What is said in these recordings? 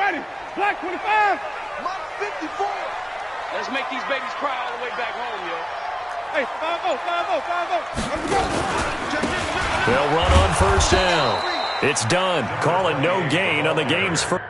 ready. Black 25. Block 54. Let's make these babies cry all the way back home, yo. Hey, 5-0. They'll run on first down. It's done. Call it no gain on the game's first.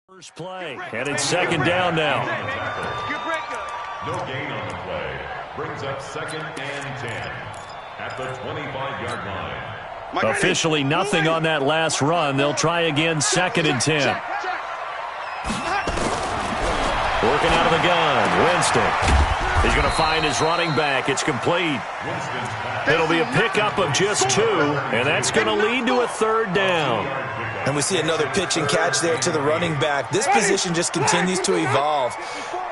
First play, and it's second down now. No gain on the play. Brings up second and 10 at the 25-yard line. Officially nothing on that last run. They'll try again, second and 10. Working out of the gun, Winston. He's going to find his running back. It's complete. It'll be a pickup of just 2, and that's going to lead to a third down. And we see another pitch and catch there to the running back. This position just continues to evolve.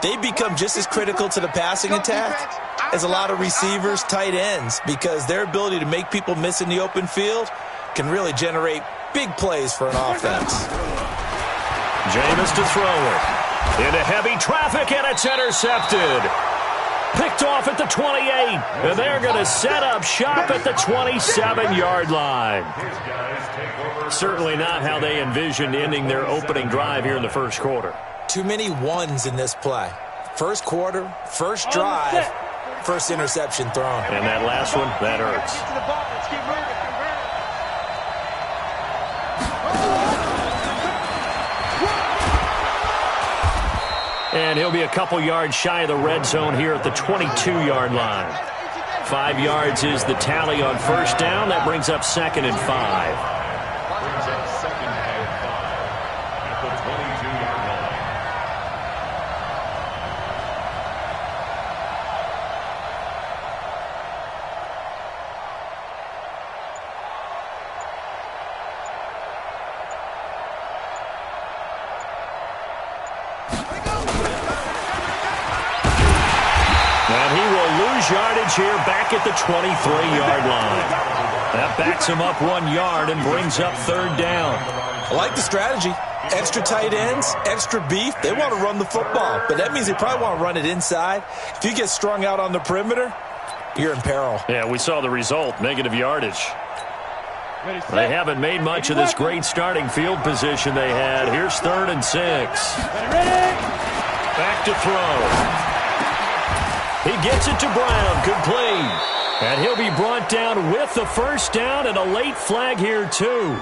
They become just as critical to the passing attack as a lot of receivers, tight ends, because their ability to make people miss in the open field can really generate big plays for an offense. Jameis to throw it. Into heavy traffic, and it's intercepted. Picked off at the 28, and they're going to set up shop at the 27-yard line. Certainly not how they envisioned ending their opening drive here in the first quarter. Too many ones in this play. First quarter, first drive, first interception thrown. And that last one, that hurts. And he'll be a couple yards shy of the red zone here at the 22-yard line. 5 yards is the tally on first down. That brings up second and 5. Yardage here back at the 23-yard line. That backs him up 1 yard and brings up third down. I like the strategy. Extra tight ends, extra beef. They want to run the football, but that means they probably want to run it inside. If you get strung out on the perimeter, you're in peril. Yeah, we saw the result, negative yardage. They haven't made much of this great starting field position they had. Here's third and 6. Back to throw. He gets it to Brown, complete. And he'll be brought down with the first down and a late flag here, too.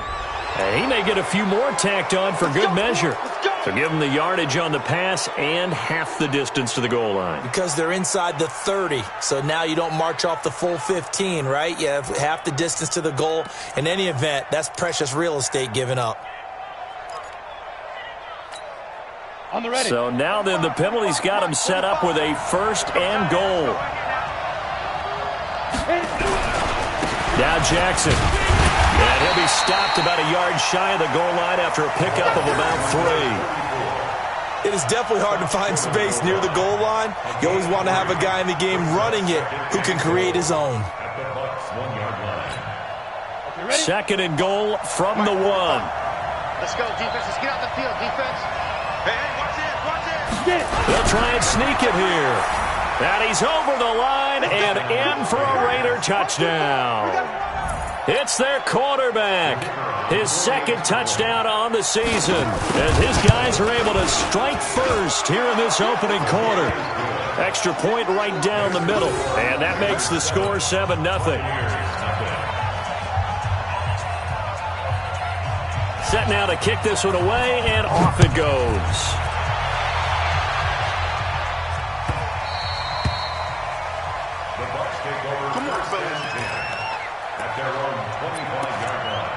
And he may get a few more tacked on for good measure. So give him the yardage on the pass and half the distance to the goal line. Because they're inside the 30, so now you don't march off the full 15, right? You have half the distance to the goal. In any event, that's precious real estate given up. So now then the penalty's got him set up with a first and goal. Now Jackson. And he'll be stopped about a yard shy of the goal line after a pickup of about 3. It is definitely hard to find space near the goal line. You always want to have a guy in the game running it who can create his own. Second and goal from the 1. Let's go, defense. Let's get out the field, defense. Hey, watch it. They'll try and sneak it here. And he's over the line and in for a Raider touchdown. It's their quarterback. His second touchdown on the season as his guys are able to strike first here in this opening quarter. Extra point right down the middle. And that makes the score 7-0. Set now to kick this one away, and off it goes. The Bucs take over first and 10 at their own 25-yard line.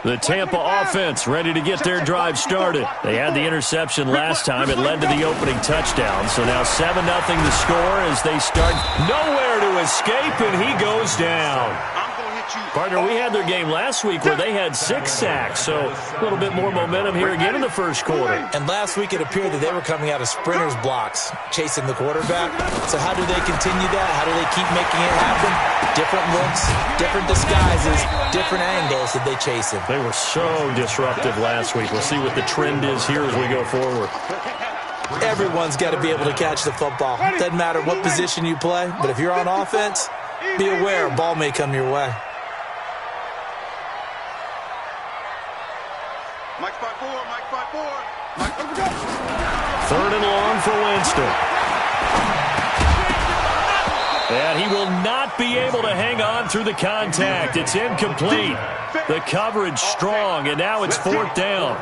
The Tampa offense ready to get their drive started. They had the interception last time. It led to the opening touchdown. So now 7-0 the score as they start. Nowhere to escape, and he goes down. Partner, we had their game last week where they had 6 sacks, so a little bit more momentum here again in the first quarter. And last week it appeared that they were coming out of sprinters blocks, chasing the quarterback. So how do they continue that? How do they keep making it happen? Different looks, different disguises, different angles that they chase him. They were so disruptive last week. We'll see what the trend is here as we go forward. Everyone's got to be able to catch the football. Doesn't matter what position you play, but if you're on offense, be aware a ball may come your way. Mike 5-4, Mike 5-4. Third and long for Winston. And he will not be able to hang on through the contact. It's incomplete. The coverage strong, and now it's 4th down.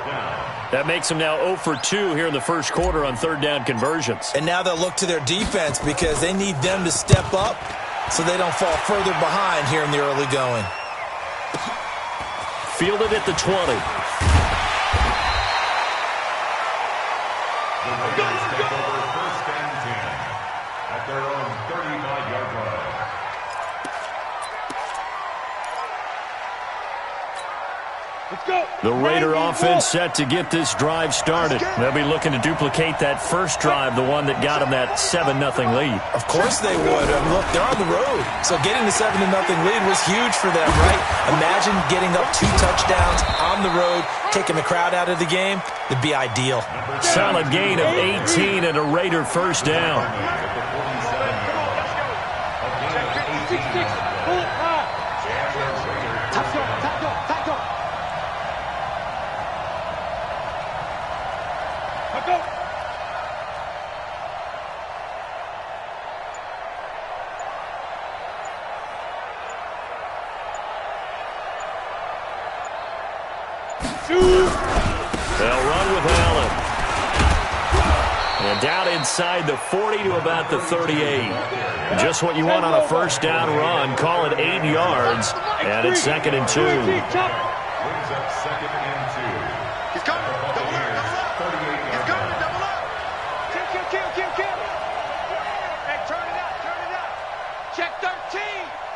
That makes them now 0 for 2 here in the first quarter on 3rd down conversions. And now they'll look to their defense because they need them to step up so they don't fall further behind here in the early going. Fielded at the 20. Step over 1st and 10 at their own 35-yard line. Let's go. The Raider offense set to get this drive started. They'll be looking to duplicate that first drive, the one that got them that 7-0 lead. Of course they would. Look, they're on the road. So getting the 7-0 lead was huge for them, right? Imagine getting up 2 touchdowns on the road, taking the crowd out of the game. It'd be ideal. Solid gain of 18 and a Raider first down. They'll run with Allen. And down inside the 40 to about the 38. Just what you want on a first down run. Call it 8 yards. And it's 2nd and 2. Brings up 2nd and 2. He's coming. Double up. He's coming. Double up. Kill. Hey, turn it up. Check 13.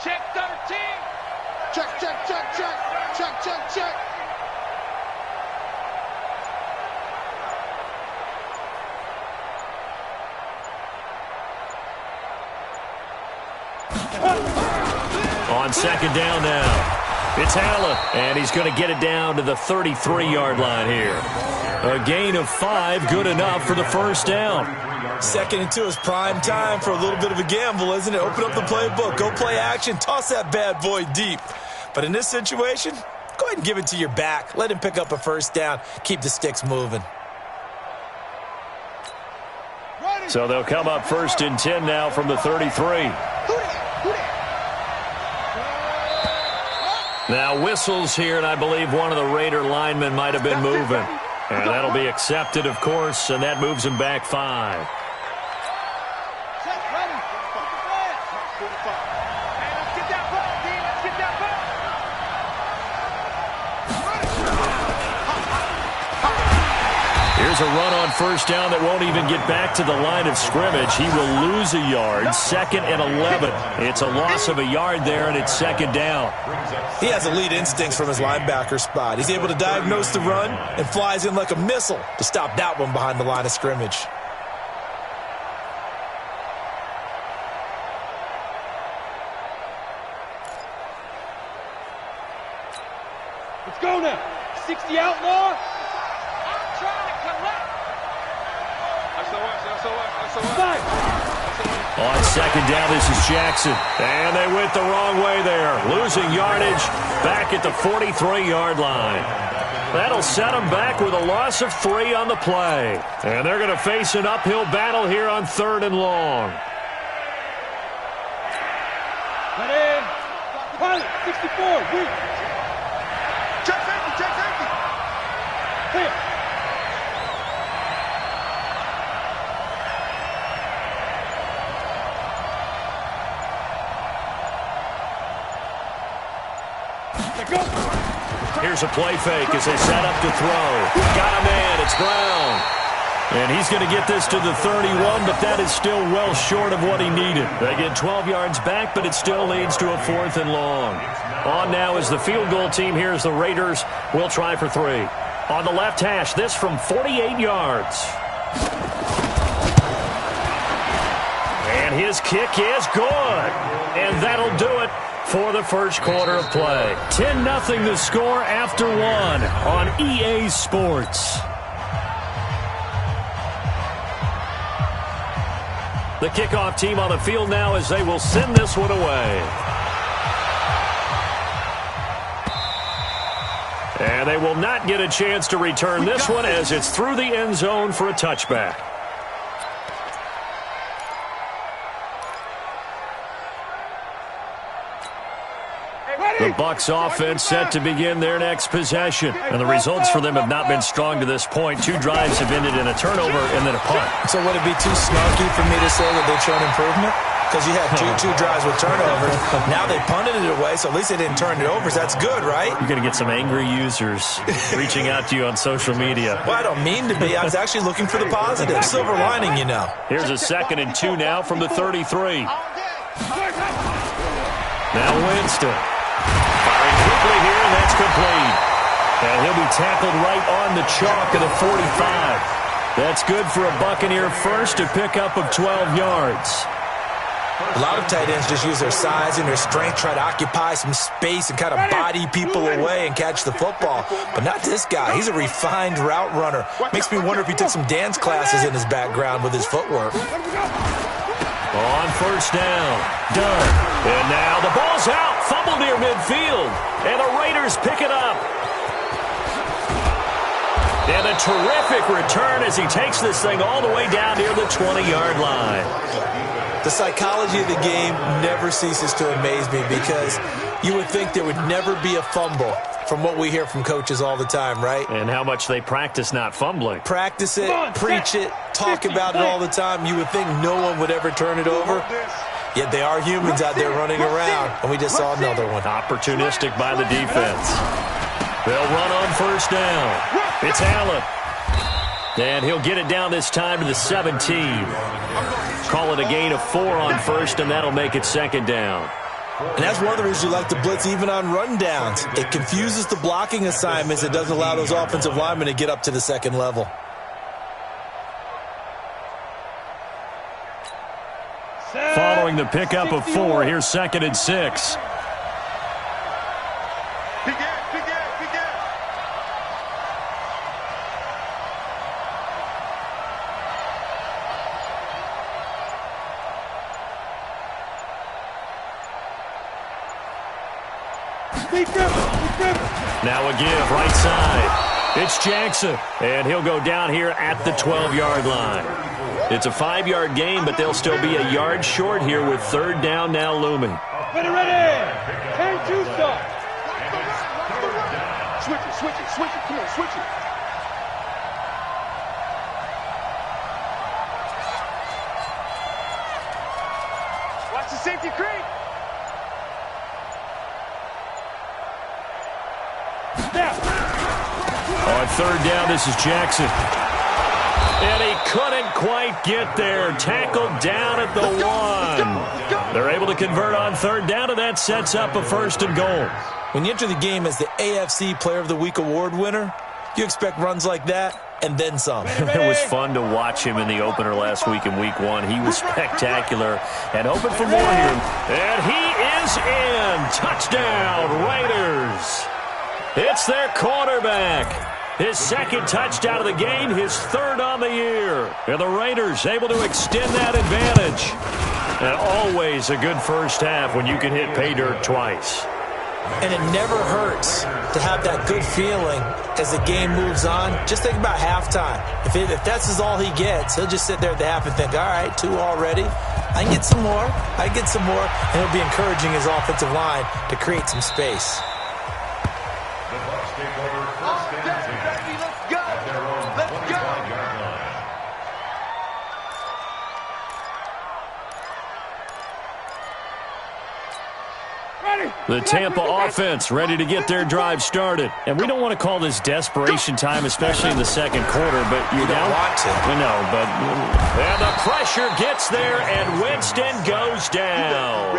Check 13. Check. On 2nd down now. It's Allen, and he's going to get it down to the 33-yard line here. A gain of 5, good enough for the first down. 2nd and 2 is prime time for a little bit of a gamble, isn't it? Open up the playbook, go play action, toss that bad boy deep. But in this situation, go ahead and give it to your back. Let him pick up a first down, keep the sticks moving. So they'll come up 1st and 10 now from the 33. Now whistles here, and I believe one of the Raider linemen might have been moving. And that'll be accepted, of course, and that moves him back 5. Here's a run on first down that won't even get back to the line of scrimmage. He will lose a yard. 2nd and 11. It's a loss of a yard there, and it's 2nd down. He has elite instincts from his linebacker spot. He's able to diagnose the run and flies in like a missile to stop that one behind the line of scrimmage. Let's go now. 60 outlaw. On 2nd down, this is Jackson. And they went the wrong way there. Losing yardage back at the 43-yard line. That'll set them back with a loss of 3 on the play. And they're going to face an uphill battle here on 3rd and long. Cut in. Pilot, 64, weak. Check safety. Clear. Go. Here's a play fake as they set up to throw. Got a man. It's Brown. And he's going to get this to the 31, but that is still well short of what he needed. They get 12 yards back, but it still leads to a 4th and long. On now is the field goal team. Here's the Raiders. We'll try for 3. On the left hash, this from 48 yards. And his kick is good. And that'll do it for the first quarter of play. 10-0 the score after 1 on EA Sports. The kickoff team on the field now as they will send this one away. And they will not get a chance to return this one as it's through the end zone for a touchback. The Bucs offense set to begin their next possession. And the results for them have not been strong to this point. 2 drives have ended in a turnover and then a punt. So would it be too snarky for me to say that they've shown improvement? Because you had two drives with turnovers. Now they punted it away, so at least they didn't turn it over. So that's good, right? You're going to get some angry users reaching out to you on social media. Well, I don't mean to be. I was actually looking for the positive. Silver lining, you know. Here's a 2nd and 2 now from the 33. Now Winston. Firing quickly here, and that's complete. And he'll be tackled right on the chalk of the 45. That's good for a Buccaneer first, to pick up of 12 yards. A lot of tight ends just use their size and their strength, try to occupy some space and kind of body people away and catch the football. But not this guy. He's a refined route runner. Makes me wonder if he took some dance classes in his background with his footwork. On first down, done. And now the ball's out, fumbled near midfield, and the Raiders pick it up. And a terrific return as he takes this thing all the way down near the 20-yard line. The psychology of the game never ceases to amaze me, because you would think there would never be a fumble from what we hear from coaches all the time, right? And how much they practice not fumbling. Practice it, preach it, talk about it all the time. You would think no one would ever turn it over. Yet they are humans out there running around, and we just saw another one. Opportunistic by the defense. They'll run on first down. It's Allen. And he'll get it down this time to the 17. Call it a gain of 4 on first, and that'll make it 2nd down. And that's one of the reasons you like to blitz even on rundowns. It confuses the blocking assignments. It doesn't allow those offensive linemen to get up to the second level. Following the pickup of 4, here's 2nd and 6. Now a give, right side. It's Jackson, and he'll go down here at the 12-yard line. It's a 5-yard gain, but they'll still be a yard short here with 3rd down now looming. Ready, ready. 10-2 start. Switch it, switch it, switch it. Come on, switch it. Watch the safety creep. On 3rd down, this is Jackson. And he couldn't quite get there. Tackled down at the 1. They're able to convert on 3rd down, and that sets up a 1st and goal. When you enter the game as the AFC Player of the Week award winner, you expect runs like that and then some. It was fun to watch him in the opener last week in Week 1. He was spectacular, and hoping for more here. And he is in. Touchdown, Raiders. It's their quarterback. His 2nd touchdown of the game, his 3rd on the year. And the Raiders able to extend that advantage. And always a good first half when you can hit pay dirt twice. And it never hurts to have that good feeling as the game moves on. Just think about halftime. If that's all he gets, he'll just sit there at the half and think, all right, 2 already. I can get some more. I can get some more. And he'll be encouraging his offensive line to create some space. The Tampa offense ready to get their drive started. And we don't want to call this desperation time, especially in the second quarter, but you don't want to. We know, but and the pressure gets there, and Winston goes down.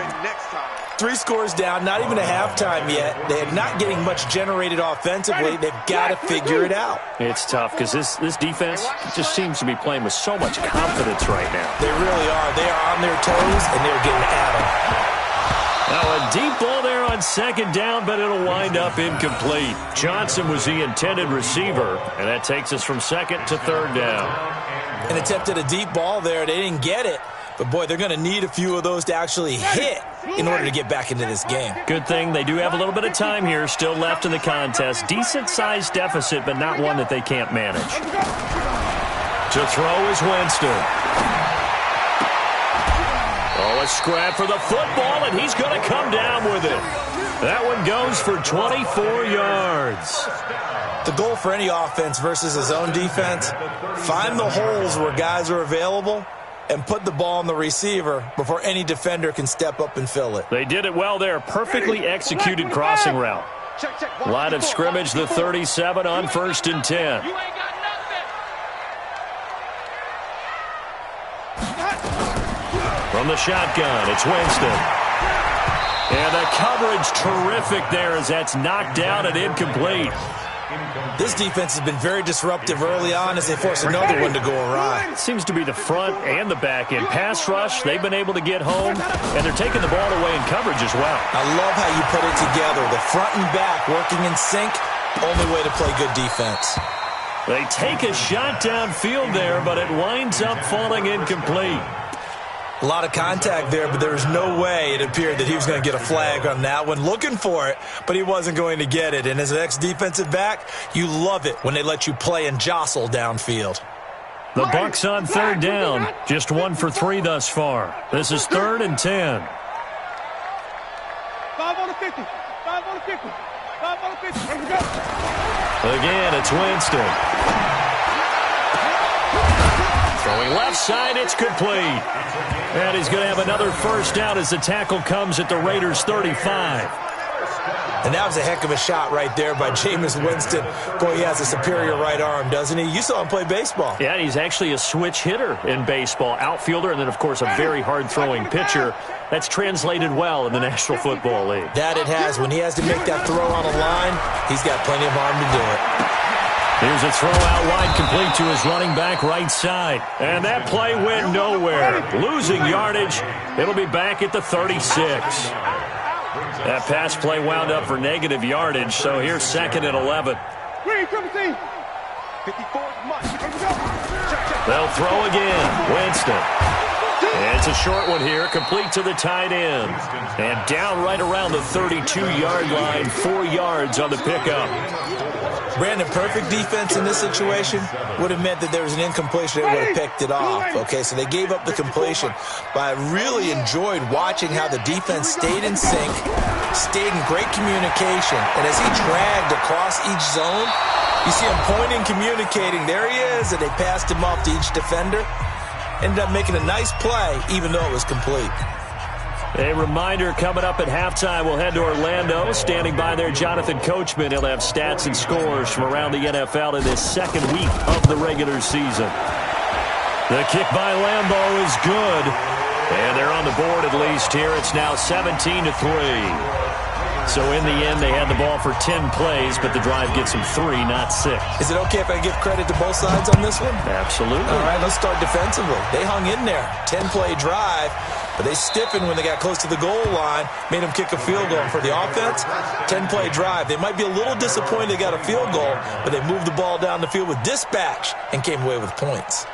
3 scores down, not even a halftime yet. They're not getting much generated offensively. They've got to figure it out. It's tough because this defense just seems to be playing with so much confidence right now. They really are. They are on their toes, and they're getting at them. Now a deep ball there on second down, but it'll wind up incomplete. Johnson was the intended receiver, and that takes us from second to third down. An attempt at a deep ball there. They didn't get it. But, boy, they're going to need a few of those to actually hit in order to get back into this game. Good thing they do have a little bit of time here still left in the contest. Decent-sized deficit, but not one that they can't manage. To throw is Winston. Oh, a scrap for the football, and he's going to come down with it. That one goes for 24 yards. The goal for any offense versus his own defense, find the holes where guys are available and put the ball on the receiver before any defender can step up and fill it. They did it well there. Perfectly executed crossing route. Line of scrimmage, the 37 on 1st and 10. From the shotgun, it's Winston. And the coverage terrific there as that's knocked down and incomplete. This defense has been very disruptive early on as they force another one to go awry. Seems to be the front and the back end. Pass rush, they've been able to get home, and they're taking the ball away in coverage as well. I love how you put it together. The front and back working in sync, only way to play good defense. They take a shot downfield there, but it winds up falling incomplete. A lot of contact there, but there was no way it appeared that he was going to get a flag on that one. Looking for it, but he wasn't going to get it. And as an ex-defensive back, you love it when they let you play and jostle downfield. The Bucs on third down. Just 1 for 3 thus far. This is 3rd and 10. 5 on the 50. 5 on the 50. 5 on the 50. Here we go. Again, it's Winston. Throwing left side, it's complete. And he's going to have another first down as the tackle comes at the Raiders' 35. And that was a heck of a shot right there by Jameis Winston. Boy, he has a superior right arm, doesn't he? You saw him play baseball. Yeah, he's actually a switch hitter in baseball. Outfielder, and then, of course, a very hard-throwing pitcher. That's translated well in the National Football League. That it has. When he has to make that throw on a line, he's got plenty of arm to do it. Here's a throw out wide, complete to his running back right side. And that play went nowhere. Losing yardage. It'll be back at the 36. That pass play wound up for negative yardage, so here's 2nd and 11. They'll throw again. Winston. And it's a short one here, complete to the tight end. And down right around the 32-yard line, 4 yards on the pickup. Brandon, perfect defense in this situation would have meant that there was an incompletion. They would have picked it off. Okay, so they gave up the completion. But I really enjoyed watching how the defense stayed in sync, stayed in great communication. And as he dragged across each zone, you see him pointing, communicating. There he is, and they passed him off to each defender. Ended up making a nice play, even though it was complete. A reminder, coming up at halftime, we'll head to Orlando. Standing by there, Jonathan Coachman. He'll have stats and scores from around the NFL in this second week of the regular season. The kick by Lambeau is good. And they're on the board at least here. It's now 17-3. So in the end, they had the ball for 10 plays, but the drive gets them 3, not 6. Is it okay if I give credit to both sides on this one? Absolutely. All right, let's start defensively. They hung in there. 10-play drive, but they stiffened when they got close to the goal line, made them kick a field goal. And for the offense, 10-play drive. They might be a little disappointed they got a field goal, but they moved the ball down the field with dispatch and came away with points.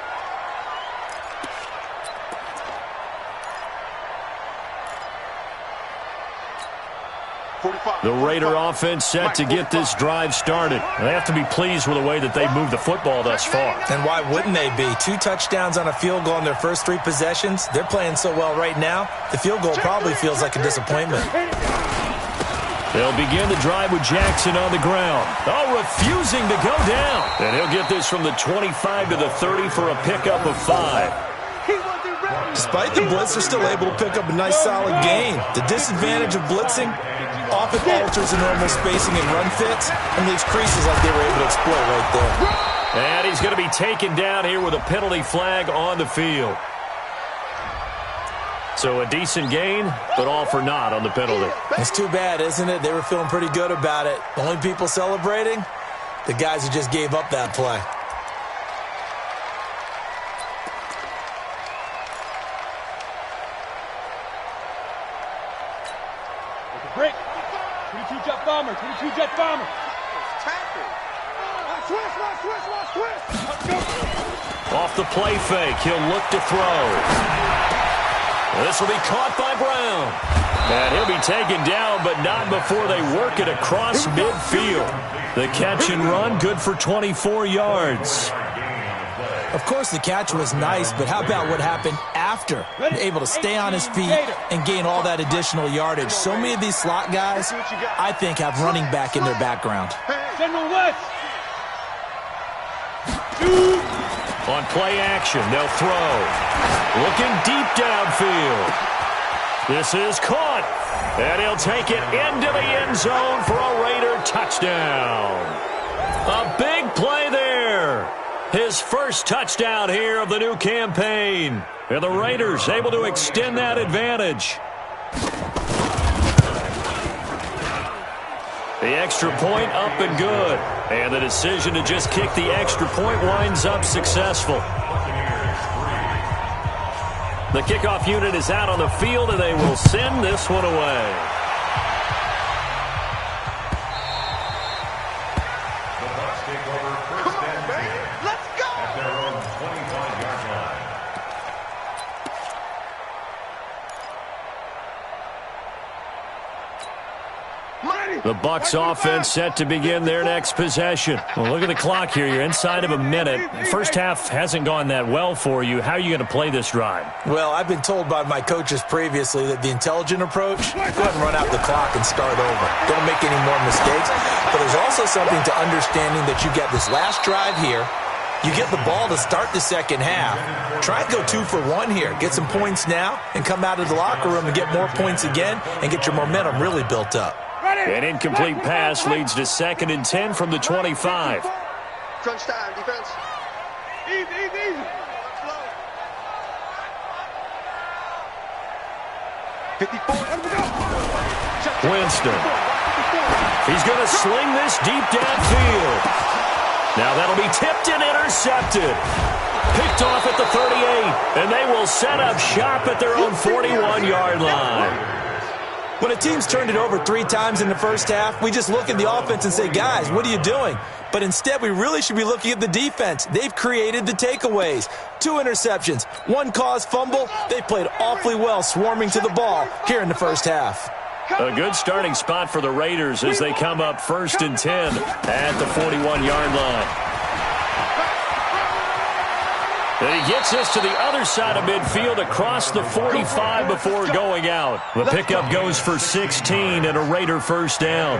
The Raider offense set to get this drive started. They have to be pleased with the way that they've moved the football thus far. And why wouldn't they be? 2 touchdowns on a field goal in their first 3 possessions. They're playing so well right now, the field goal probably feels like a disappointment. They'll begin the drive with Jackson on the ground. Oh, refusing to go down. And he'll get this from the 25 to the 30 for a pickup of 5. Despite the blitz, they're still able to pick up a nice solid gain. The disadvantage of blitzing often alters the normal spacing and run fits and leaves creases like they were able to exploit right there. And he's going to be taken down here with a penalty flag on the field. So a decent gain, but all for naught on the penalty. It's too bad, isn't it? They were feeling pretty good about it. The only people celebrating, the guys who just gave up that play. Break. 22 jet bomber. 22 jet bomber. Switch. Off the play fake, he'll look to throw. This will be caught by Brown. And he'll be taken down, but not before they work it across midfield. The catch and run, good for 24 yards. Of course, the catch was nice, but how about what happened after? Able to stay on his feet and gain all that additional yardage. So many of these slot guys, I think, have running back in their background. General West. On play action, they'll throw. Looking deep downfield. This is caught. And he'll take it into the end zone for a Raider touchdown. A big play there. His first touchdown here of the new campaign. And the Raiders able to extend that advantage. The extra point up and good. And the decision to just kick the extra point winds up successful. The kickoff unit is out on the field, and they will send this one away. The Bucs offense set to begin their next possession. Well, look at the clock here. You're inside of a minute. First half hasn't gone that well for you. How are you going to play this drive? Well, I've been told by my coaches previously that the intelligent approach, go ahead and run out the clock and start over. Don't make any more mistakes. But there's also something to understanding that you get this last drive here. You get the ball to start the second half. Try and go 2 for 1 here. Get some points now and come out of the locker room and get more points again and get your momentum really built up. An incomplete pass leads to 2nd and 10 from the 25. Crunch time, defense. Easy. Winston. He's going to sling this deep downfield. Now that'll be tipped and intercepted. Picked off at the 38, and they will set up shop at their own 41-yard line. When a team's turned it over 3 times in the first half, we just look at the offense and say, guys, what are you doing? But instead, we really should be looking at the defense. They've created the takeaways. 2 interceptions, 1 caused fumble. They played awfully well swarming to the ball here in the first half. A good starting spot for the Raiders as they come up 1st and 10 at the 41-yard line. And he gets us to the other side of midfield across the 45 before going out. The pickup goes for 16 and a Raider first down.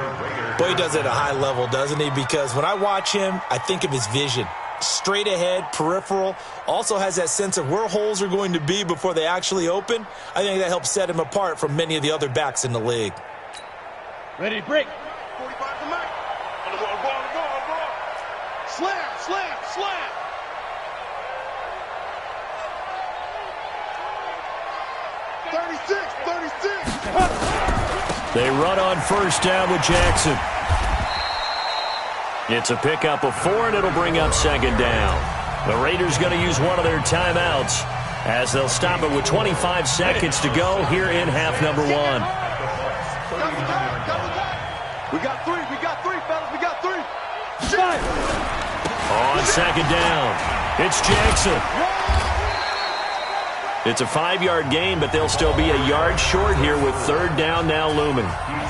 Boy, he does it at a high level, doesn't he? Because when I watch him, I think of his vision. Straight ahead, peripheral, also has that sense of where holes are going to be before they actually open. I think that helps set him apart from many of the other backs in the league. Ready to break. 45 to Mike. On the ball. Slam. 36. They run on first down with Jackson. It's a pickup of 4, and it'll bring up 2nd down. The Raiders going to use one of their timeouts as they'll stop it with 25 seconds to go here in half number 1. We got three, fellas. We got 3. On 2nd down, it's Jackson. It's a 5-yard gain, but they'll still be a yard short here with 3rd down now looming.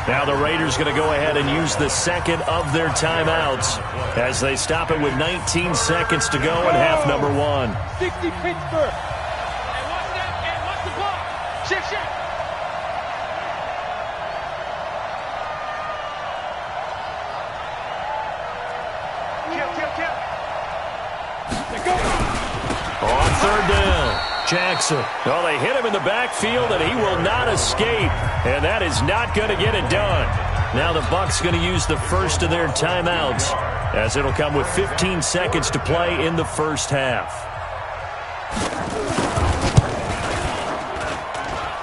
Now the Raiders going to go ahead and use the 2nd of their timeouts as they stop it with 19 seconds to go in half number 1. 60 Pittsburgh. Hey, watch that. Hey, watch the ball. Shift. Kill. On 3rd down. Jackson. Well, they hit him in the backfield, and he will not escape. And that is not going to get it done. Now the Bucs going to use the first of their timeouts, as it'll come with 15 seconds to play in the first half.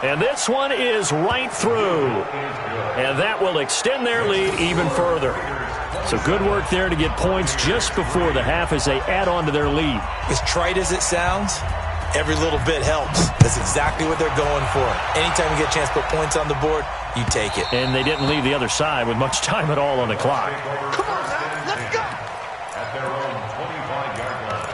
And this one is right through. And that will extend their lead even further. So good work there to get points just before the half as they add on to their lead. As trite as it sounds, every little bit helps. That's exactly what they're going for. Anytime you get a chance to put points on the board, you take it. And they didn't leave the other side with much time at all on the clock. Come on now, let's go. At their own 25-yard line.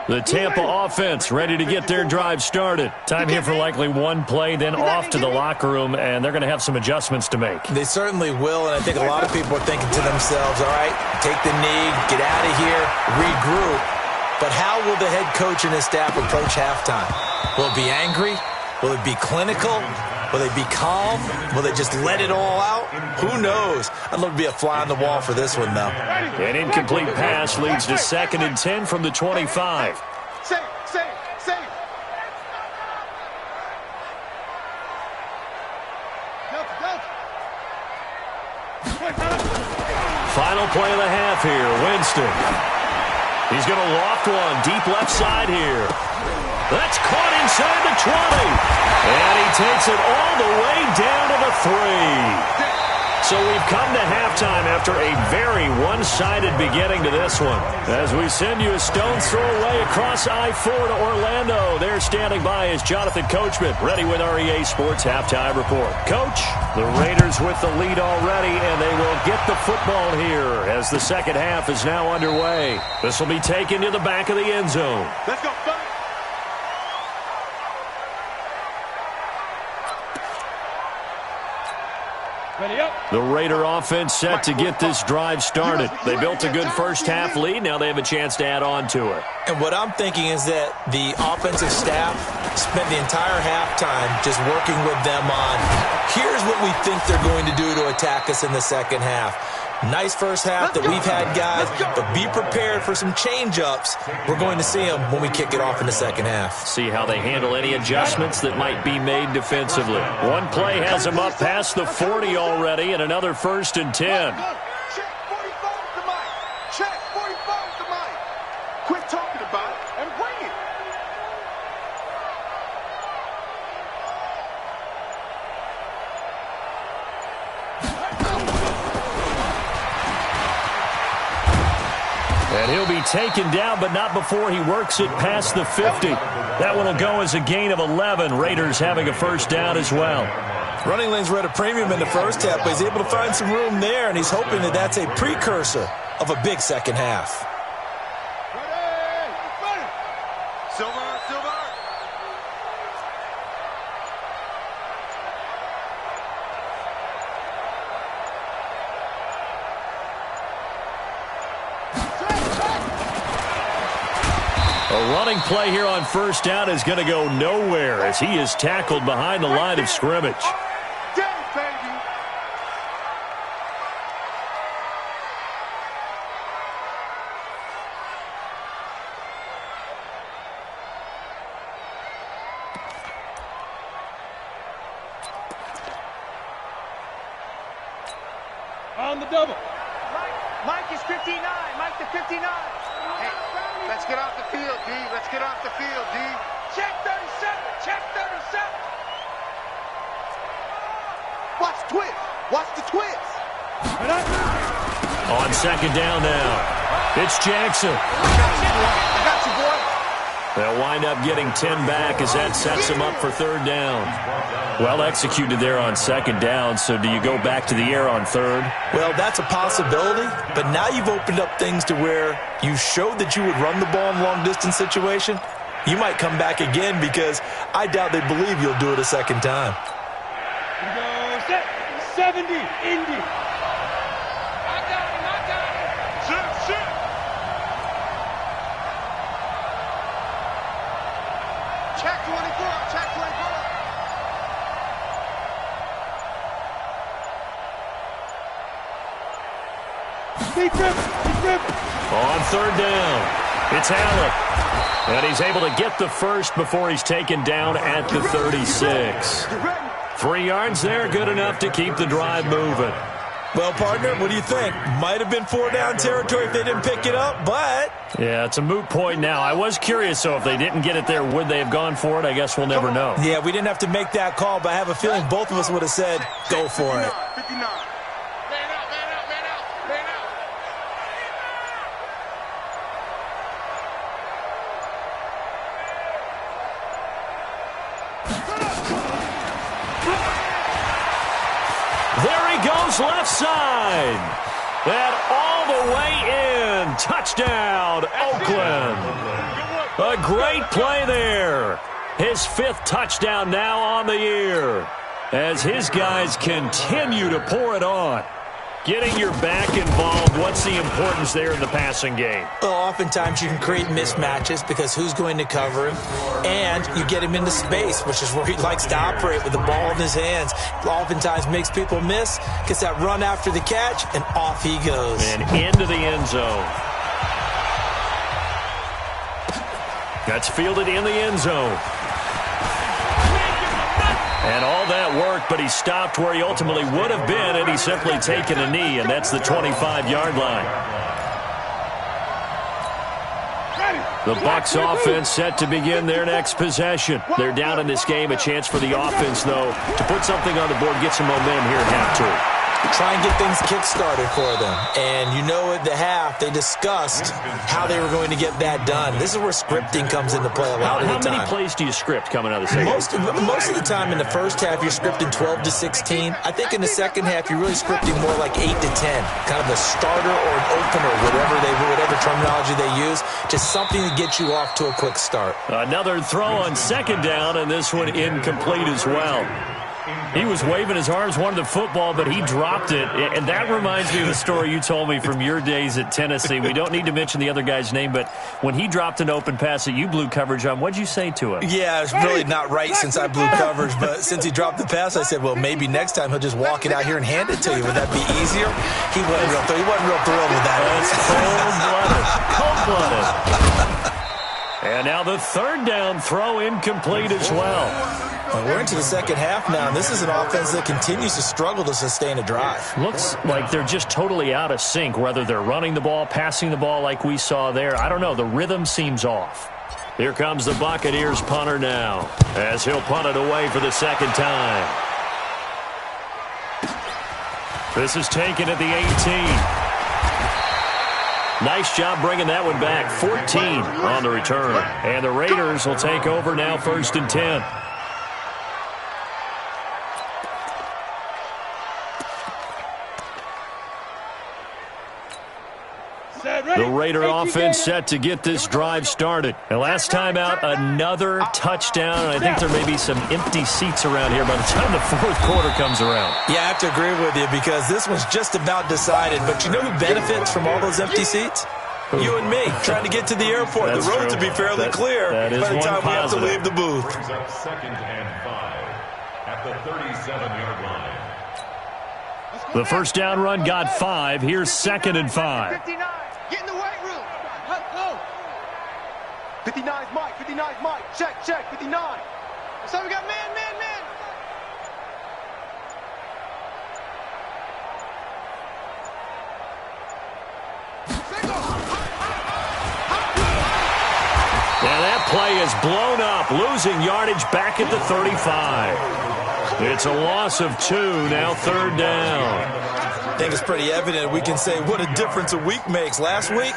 The Tampa offense ready to get their drive started. Time here for likely one play, then off to the locker room, and they're going to have some adjustments to make. They certainly will, and I think a lot of people are thinking to themselves, all right, take the knee, get out of here, regroup. But how will the head coach and his staff approach halftime? Will it be angry? Will it be clinical? Will they be calm? Will they just let it all out? Who knows? I'd love to be a fly on the wall for this one, though. An incomplete pass leads to 2nd and 10 from the 25. Save. Final play of the half here, Winston. He's going to loft one deep left side here. That's caught inside the 20. And he takes it all the way down to the 3. So we've come to halftime after a very one-sided beginning to this one. As we send you a stone's throw away across I-4 to Orlando. There standing by is Jonathan Coachman, ready with our EA Sports Halftime Report. Coach, the Raiders with the lead already, and they will get the football here as the second half is now underway. This will be taken to the back of the end zone. Let's go, son. The Raider offense set to get this drive started. They built a good first half lead. Now they have a chance to add on to it. And what I'm thinking is that the offensive staff spent the entire halftime just working with them on, here's what we think they're going to do to attack us in the second half. Nice first half that we've had, guys, but be prepared for some change-ups. We're going to see them when we kick it off in the second half. See how they handle any adjustments that might be made defensively. One play has them up past the 40 already, and another 1st and 10. Check 45 to Mike. Check 45 to Mike. Quit talking about it and bring it. And he'll be taken down, but not before he works it past the 50. That one will go as a gain of 11. Raiders having a first down as well. Running lanes were at a premium in the first half, but he's able to find some room there, and he's hoping that that's a precursor of a big second half. Silver. A running play here on first down is going to go nowhere as he is tackled behind the line of scrimmage. On the double. Mike is 59. Mike to 59. Hey, let's get off the field, D. Let's get off the field, D. Check 37. Check 37. Watch twist. Watch the twist. On second down now. It's Jackson. I got you, boy. They'll wind up getting 10 back as that sets them up for third down. Well executed there on second down, so do you go back to the air on third? Well, that's a possibility, but now you've opened up things to where you showed that you would run the ball in long-distance situation. You might come back again because I doubt they believe you'll do it a second time. Set 70, Indy. Shift. Check 24. Check 24. On third down, it's Allen. And he's able to get the first before he's taken down at the 36. 3 yards there, good enough to keep the drive moving. Well, partner, what do you think? Might have been 4-down territory if they didn't pick it up, but... Yeah, it's a moot point now. I was curious, so if they didn't get it there, would they have gone for it? I guess we'll never know. Yeah, we didn't have to make that call, but I have a feeling both of us would have said, go for it. 59. Man out, man out, man out, man out. There he goes left side. And all the way in. Touchdown, Oakland. A great play there. His 5th touchdown now on the year. As his guys continue to pour it on. Getting your back involved, what's the importance there in the passing game? Well, oftentimes you can create mismatches because who's going to cover him, and you get him into space, which is where he likes to operate with the ball in his hands. Oftentimes makes people miss, gets that run after the catch, and off he goes. And into the end zone. That's fielded in the end zone. And all that worked, but he stopped where he ultimately would have been, and he's simply taken a knee, and that's the 25-yard line. The Bucs offense set to begin their next possession. They're down in this game. A chance for the offense, though, to put something on the board, get some momentum here at half-2. Try and get things kick-started for them. And you know at the half, they discussed how they were going to get that done. This is where scripting comes into play a lot of the time. How many plays do you script coming out of the second? Most of the time in the first half, you're scripting 12 to 16. I think in the second half, you're really scripting more like 8 to 10. Kind of a starter or an opener, whatever terminology they use. Just something to get you off to a quick start. Another throw on second down, and this one incomplete as well. He was waving his arms, wanted the football, but he dropped it. And that reminds me of the story you told me from your days at Tennessee. We don't need to mention the other guy's name, but when he dropped an open pass that you blew coverage on, what'd you say to him? Yeah, it's really not right since I blew coverage, but since he dropped the pass, I said, well, maybe next time he'll just walk it out here and hand it to you. Would that be easier? He wasn't real thrilled with that. Cold-blooded. And now the third down throw incomplete as well. We're into the second half now, and this is an offense that continues to struggle to sustain a drive. Looks like they're just totally out of sync, whether they're running the ball, passing the ball like we saw there. I don't know. The rhythm seems off. Here comes the Buccaneers punter now, as he'll punt it away for the second time. This is taken at the 18. Nice job bringing that one back. 14 on the return. And the Raiders will take over now, 1st and 10. The Raider offense set to get this drive started. And last time out, another touchdown. And I think there may be some empty seats around here by the time the fourth quarter comes around. Yeah, I have to agree with you because this one's just about decided. But you know who benefits from all those empty seats? You and me, trying to get to the airport. That's the road true. to be fairly clear by the time we have to leave the booth. Brings up 2nd and 5 at the 37-yard line. The first down run got 5. Here's 2nd and 5. 59. Get in the weight room. Go. 59's Mike. 59's Mike. Check. 59. So we got man. Yeah, that play is blown up, losing yardage back at the 35. It's a loss of 2, now 3rd down. I think it's pretty evident we can say what a difference a week makes. Last week,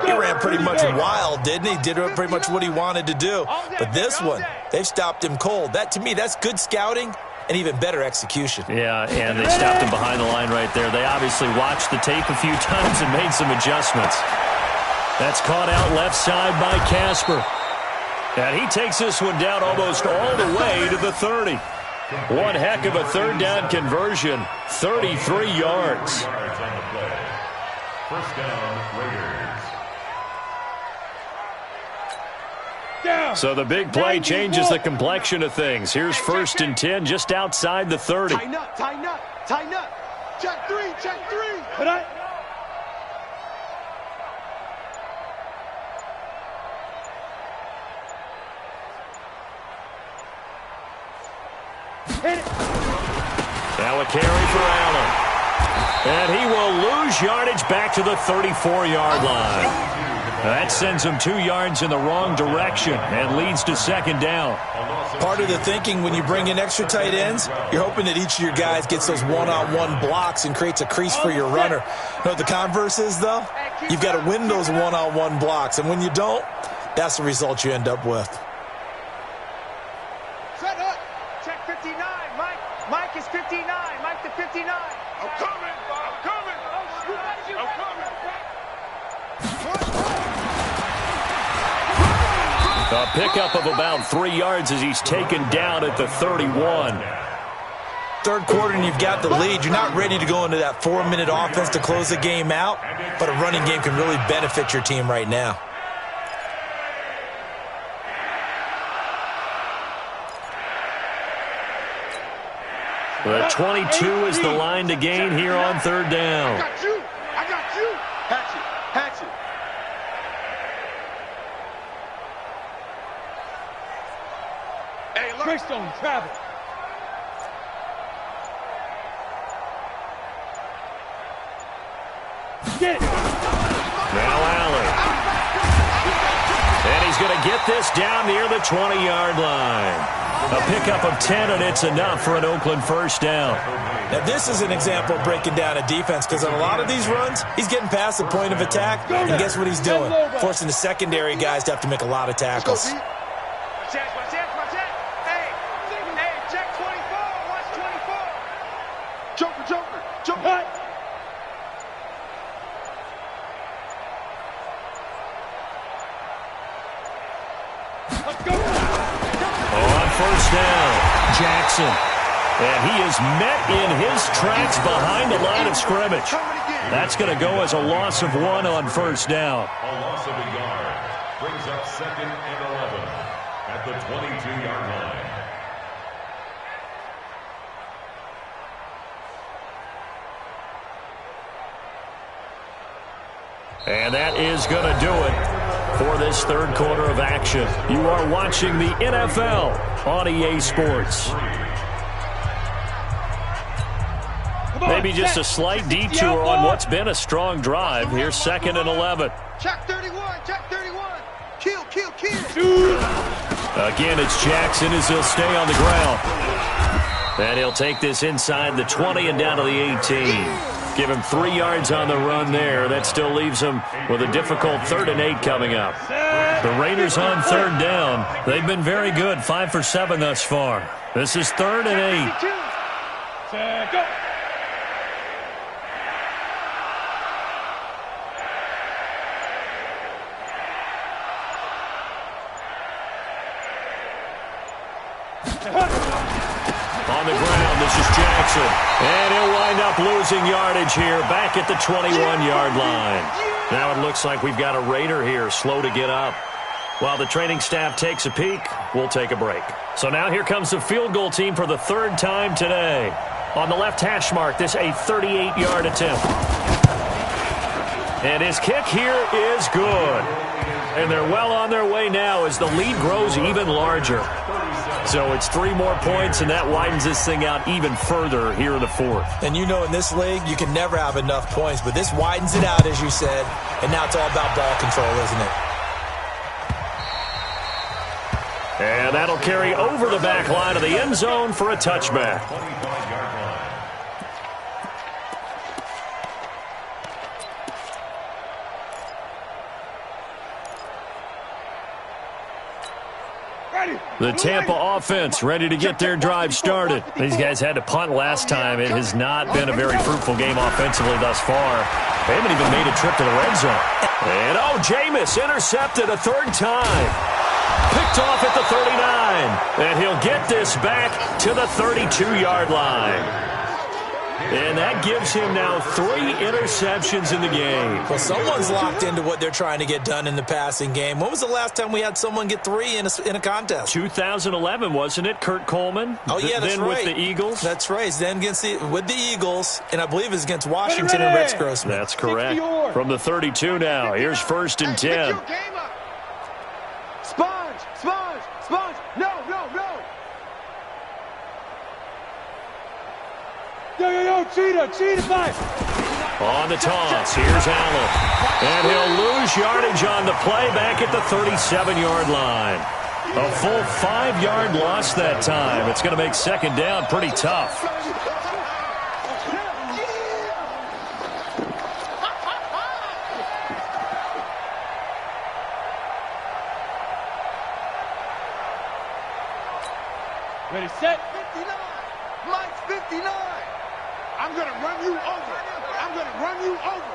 he ran pretty much wild, didn't he? Did pretty much what he wanted to do. But this one, they've stopped him cold. That, to me, that's good scouting and even better execution. Yeah, and they stopped him behind the line right there. They obviously watched the tape a few times and made some adjustments. That's caught out left side by Casper. And he takes this one down almost all the way to the 30. One heck of a third down conversion, 33 yards. First down, Raiders. So the big play changes the complexion of things. Here's 1st and 10 just outside the 30. Tighten up. Check three. Now a carry for Allen. And he will lose yardage back to the 34-yard line. That sends him 2 yards in the wrong direction and leads to second down. Part of the thinking when you bring in extra tight ends, you're hoping that each of your guys gets those one-on-one blocks and creates a crease for your runner. You know what the converse is, though? You've got to win those one-on-one blocks, and when you don't, that's the result you end up with. Set up. Check 59. Mike is 59. Mike the 59. I'm coming. I'm coming. I'm coming. A pickup of about 3 yards as he's taken down at the 31. Third quarter and you've got the lead. You're not ready to go into that 4-minute offense to close the game out, but a running game can really benefit your team right now. The 22 is the line to gain here on third down. I got you. I got you. Hatch it. Hey, look. Greystone travel. Get it. Now Allen. And he's going to get this down near the 20-yard line. A pickup of 10, and it's enough for an Oakland first down. Now, this is an example of breaking down a defense because on a lot of these runs, he's getting past the point of attack, and guess what he's doing? Forcing the secondary guys to have to make a lot of tackles. Watch it. Hey, check 24. Watch 24. Joker. Let's go. On first down, Jackson. And he is met in his tracks behind the line of scrimmage. That's going to go as a loss of 1 on first down. A loss of a yard brings up 2nd and 11 at the 22-yard line. And that is going to do it for this third quarter of action. You are watching the NFL on EA Sports. Maybe just a slight detour on what's been a strong drive. Here's 2nd and 11. Check 31. Kill. Again, it's Jackson as he'll stay on the ground. And he'll take this inside the 20 and down to the 18. Give him 3 yards on the run there. That still leaves him with a difficult 3rd and 8 coming up. The Raiders on third down. They've been very good, 5 for 7 thus far. This is 3rd and 8. Go. On the ground, this is Jackson. And he'll wind up losing yardage here back at the 21-yard line. Now it looks like we've got a Raider here, slow to get up. While the training staff takes a peek, we'll take a break. So now here comes the field goal team for the 3rd time today. On the left hash mark, this a 38-yard attempt. And his kick here is good. And they're well on their way now as the lead grows even larger. So it's 3 more points, and that widens this thing out even further here in the 4th. And you know in this league, you can never have enough points, but this widens it out, as you said, and now it's all about ball control, isn't it? And that'll carry over the back line of the end zone for a touchback. The Tampa offense ready to get their drive started. These guys had to punt last time. It has not been a very fruitful game offensively thus far. They haven't even made a trip to the red zone. And, Jameis intercepted a 3rd time. Picked off at the 39. And he'll get this back to the 32-yard line. And that gives him now 3 interceptions in the game. Well, someone's locked into what they're trying to get done in the passing game. When was the last time we had someone get 3 in a contest? 2011, wasn't it? Kurt Coleman? Oh, yeah, that's then right. With the Eagles? That's right. Then with the Eagles, and I believe it's against Washington and Rex Grossman. That's correct. From the 32 now. Here's 1st and 10. Sponge. No. Yo, cheetah, five. On the toss, here's Allen. And he'll lose yardage on the play back at the 37-yard line. A full 5-yard loss that time. It's going to make second down pretty tough. Ready, set. 59. Mike's 59. I'm going to run you over. I'm going to run you over.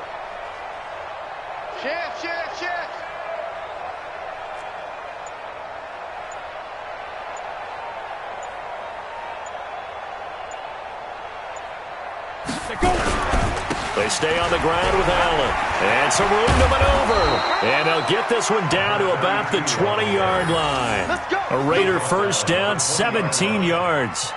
Chance. They stay on the ground with Allen. And some room to maneuver. And they'll get this one down to about the 20-yard line. A Raider first down, 17 yards.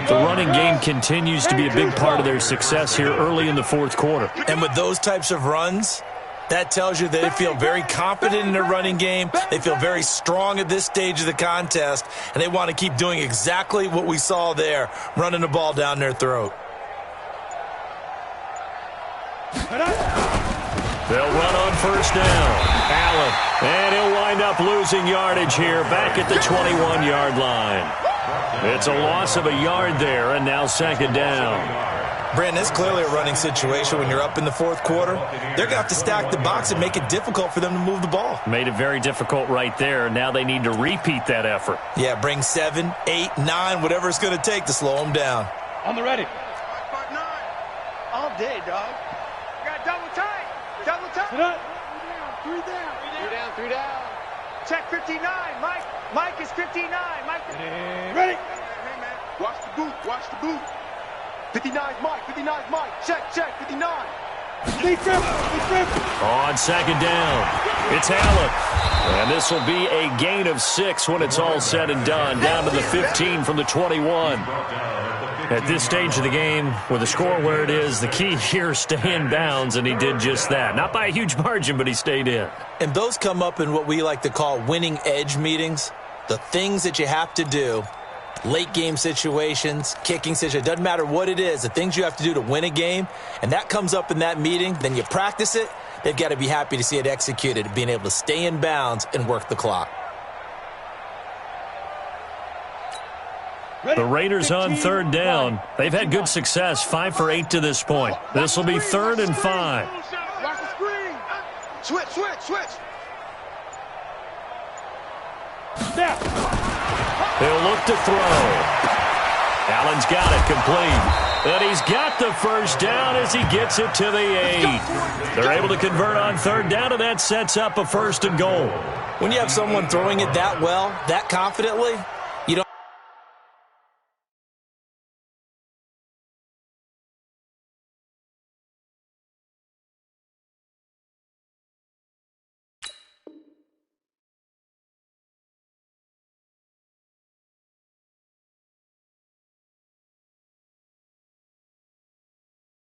The running game continues to be a big part of their success here early in the fourth quarter. And with those types of runs, that tells you that they feel very confident in their running game. They feel very strong at this stage of the contest. And they want to keep doing exactly what we saw there, running the ball down their throat. They'll run on first down. Allen. And he'll wind up losing yardage here back at the 21-yard line. It's a loss of a yard there, and now second down. Brandon, it's clearly a running situation when you're up in the fourth quarter. They're going to have to stack the box and make it difficult for them to move the ball. Made it very difficult right there. Now they need to repeat that effort. Yeah, bring 7, 8, 9, whatever it's going to take to slow them down. On the ready. All day, dog. Double tight. Sit up. Three down. Check 59. Mike is 59. Ready. Hey, man. Watch the boot. 59's Mike. Check. 59. Lead trip. On second down, it's Allen. And this will be a gain of 6 when it's all said and done. Down to the 15 from the 21. At this stage of the game, with the score where it is, the key here is stay in bounds, and he did just that. Not by a huge margin, but he stayed in. And those come up in what we like to call winning edge meetings. The things that you have to do, late game situations, kicking situations, doesn't matter what it is, the things you have to do to win a game, and that comes up in that meeting, then you practice it, they've got to be happy to see it executed, being able to stay in bounds and work the clock. The Raiders on third down. They've had good success, 5 for 8 to this point. This will be 3rd and 5. Watch the screen. Switch. Snap. He'll look to throw. Allen's got it complete. And he's got the first down as he gets it to the 8. They're able to convert on third down, and that sets up a 1st and goal. When you have someone throwing it that well, that confidently, you don't.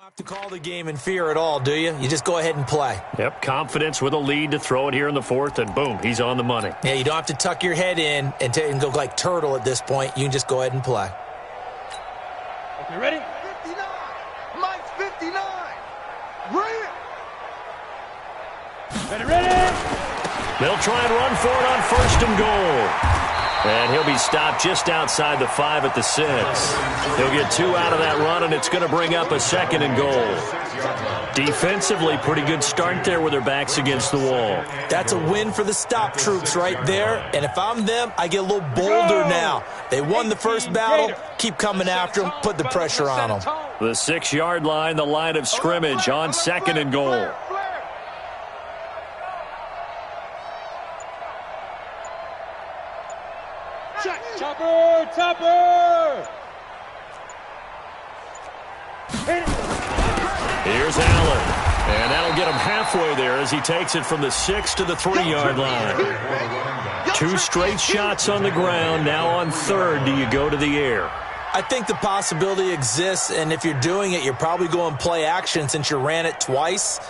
Have to call the game in fear at all, do you? You just go ahead and play. Yep, confidence with a lead to throw it here in the 4th, and boom, he's on the money. Yeah, you don't have to tuck your head in and go like turtle at this point. You can just go ahead and play. Okay, ready? 59. Mike's 59. Bring it. Ready. They'll try and run for it on 1st and goal. And he'll be stopped just outside the 5 at the 6. He'll get 2 out of that run, and it's going to bring up a 2nd and goal. Defensively, pretty good start there with their backs against the wall. That's a win for the stop troops right there. And if I'm them, I get a little bolder now. They won the first battle. Keep coming after them. Put the pressure on them. The 6-yard line, the line of scrimmage on 2nd and goal. Topper! Here's Allen. And that'll get him halfway there as he takes it from the 6 to the 3-yard line. 2 straight shots on the ground. Now on 3rd, do you go to the air? I think the possibility exists, and if you're doing it, you're probably going play action since you ran it twice.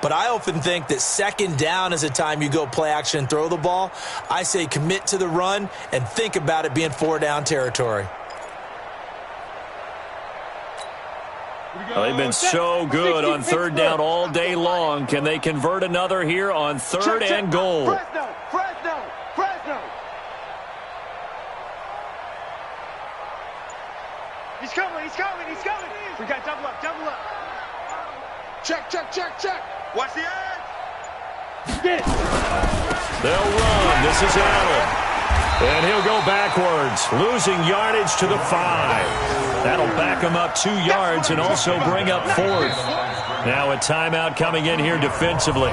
But I often think that 2nd down is the time you go play action and throw the ball. I say commit to the run and think about it being 4-down territory. Well, they've been so good on third down all day long. Can they convert another here on third and goal? Fresno. He's coming. We got double up. Check. Watch the edge. They'll run. This is Allen. And he'll go backwards, losing yardage to the 5. That'll back him up 2 yards and also bring up 4th. Now a timeout coming in here defensively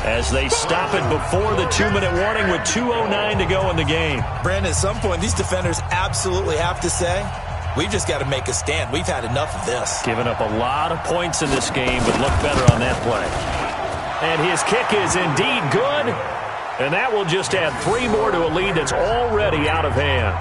as they stop it before the 2-minute warning with 2:09 to go in the game. Brandon, at some point, these defenders absolutely have to say, we've just got to make a stand. We've had enough of this. Giving up a lot of points in this game, but look better on that play. And his kick is indeed good. And that will just add 3 more to a lead that's already out of hand.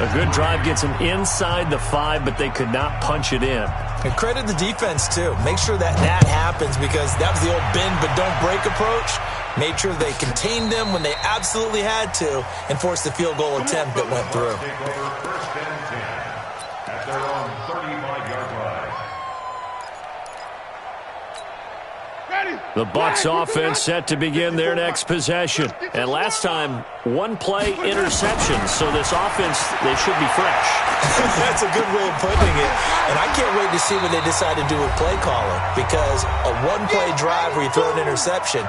A good drive gets them inside the 5, but they could not punch it in. And credit the defense, too. Make sure that happens because that was the old bend but don't break approach. Made sure they contained them when they absolutely had to and forced the field goal attempt that went through. First and 10 at their own 35-yard line. The Bucs offense set to begin their next possession. And last time, 1-play interception. So this offense, they should be fresh. That's a good way of putting it. And I can't wait to see what they decide to do with play calling. Because a 1-play drive where you throw an interception,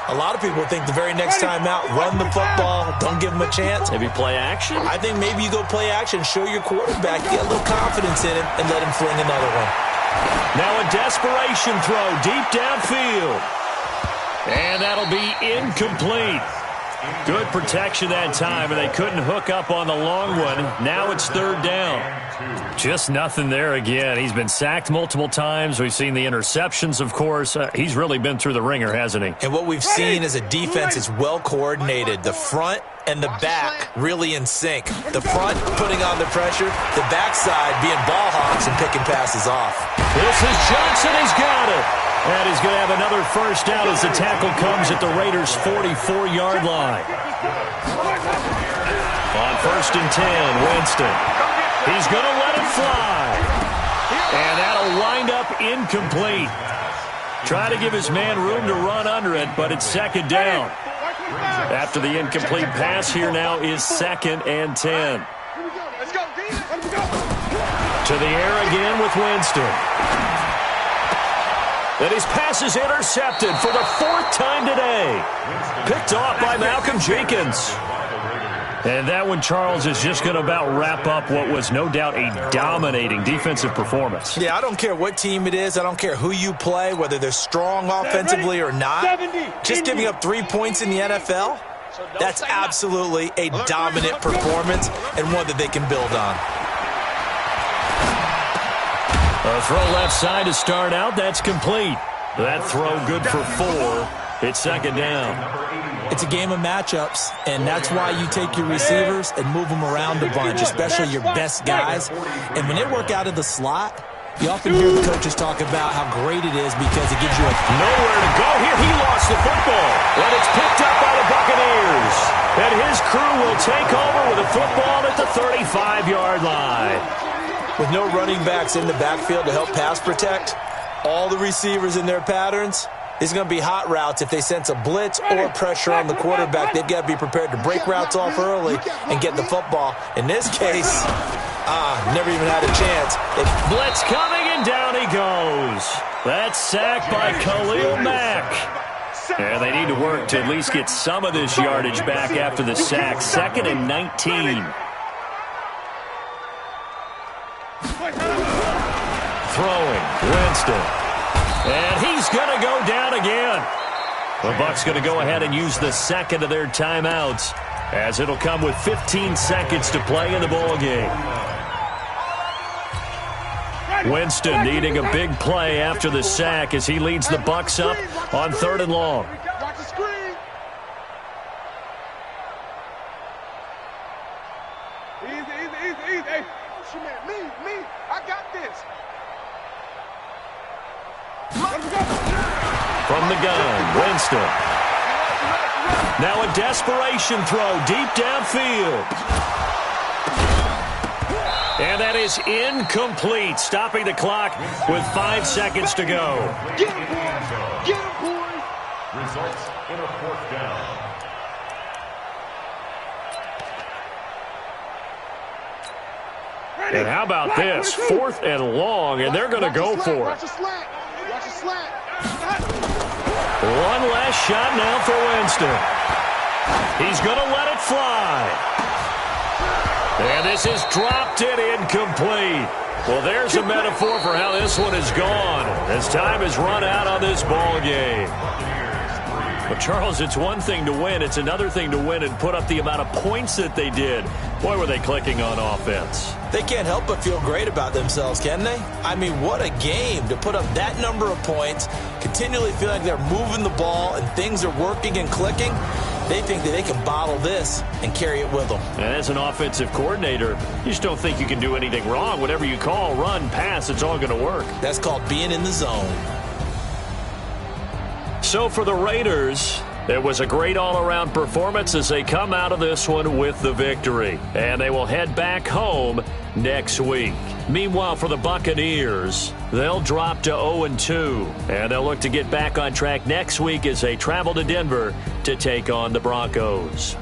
a lot of people think the very next time out, run the football, don't give them a chance. Maybe play action? I think maybe you go play action, show your quarterback, get a little confidence in him, and let him fling another one. Now a desperation throw deep downfield. And that'll be incomplete. Good protection that time, and they couldn't hook up on the long one. Now it's third down. Just nothing there again. He's been sacked multiple times. We've seen the interceptions, of course. He's really been through the ringer, hasn't he? And what we've seen is a defense is well coordinated. The front and the back really in sync. The front putting on the pressure, the backside being ball hawks and picking passes off. This is Johnson. He's got it. And he's going to have another first down as the tackle comes at the Raiders' 44-yard line. On first and 10, Winston. He's going to let it fly. And that'll wind up incomplete. Try to give his man room to run under it, but it's second down. After the incomplete pass, here now is second and 10. To the air again with Winston. And his pass is intercepted for the 4th time today. Picked off by Malcolm Jenkins. And that one, Charles, is just going to about wrap up what was no doubt a dominating defensive performance. Yeah, I don't care what team it is. I don't care who you play, whether they're strong offensively or not. Just giving up 3 points in the NFL, that's absolutely a dominant performance and one that they can build on. A throw left side to start out. That's complete. That throw good for 4. It's second down. It's a game of matchups, and that's why you take your receivers and move them around a bunch, especially your best guys. And when they work out of the slot, you often hear the coaches talk about how great it is because it gives you nowhere to go here. He lost the football, and it's picked up by the Buccaneers. And his crew will take over with a football at the 35-yard line. With no running backs in the backfield to help pass protect, all the receivers in their patterns, it's going to be hot routes. If they sense a blitz or pressure on the quarterback, they've got to be prepared to break routes off early and get the football. In this case, never even had a chance. Blitz coming, and down he goes. That's sacked by Khalil Mack. And they need to work to at least get some of this yardage back after the sack. Second and 19. Throwing, Winston. And he's going to go down again. The Bucs going to go ahead and use the second of their timeouts as it'll come with 15 seconds to play in the ball game. Winston needing a big play after the sack as he leads the Bucs up on 3rd and long. Watch the screen. Easy. Hey, me. I got this. From the gun, Winston. Now a desperation throw deep downfield. And that is incomplete, stopping the clock with 5 seconds to go. Get him, boys! Get him, boys! Results in a 4th down. And how about this? 4th and long, and they're going to go for it. Watch the slant. Watch the slant. One last shot now for Winston. He's going to let it fly. And this is dropped it incomplete. Well, there's a metaphor for how this one is gone as time has run out on this ball game. But, Charles, it's one thing to win. It's another thing to win and put up the amount of points that they did. Boy, were they clicking on offense. They can't help but feel great about themselves, can they? I mean, what a game to put up that number of points, continually feel like they're moving the ball and things are working and clicking. They think that they can bottle this and carry it with them. And as an offensive coordinator, you just don't think you can do anything wrong. Whatever you call, run, pass, it's all going to work. That's called being in the zone. So for the Raiders, it was a great all-around performance as they come out of this one with the victory. And they will head back home next week. Meanwhile, for the Buccaneers, they'll drop to 0-2. And they'll look to get back on track next week as they travel to Denver to take on the Broncos.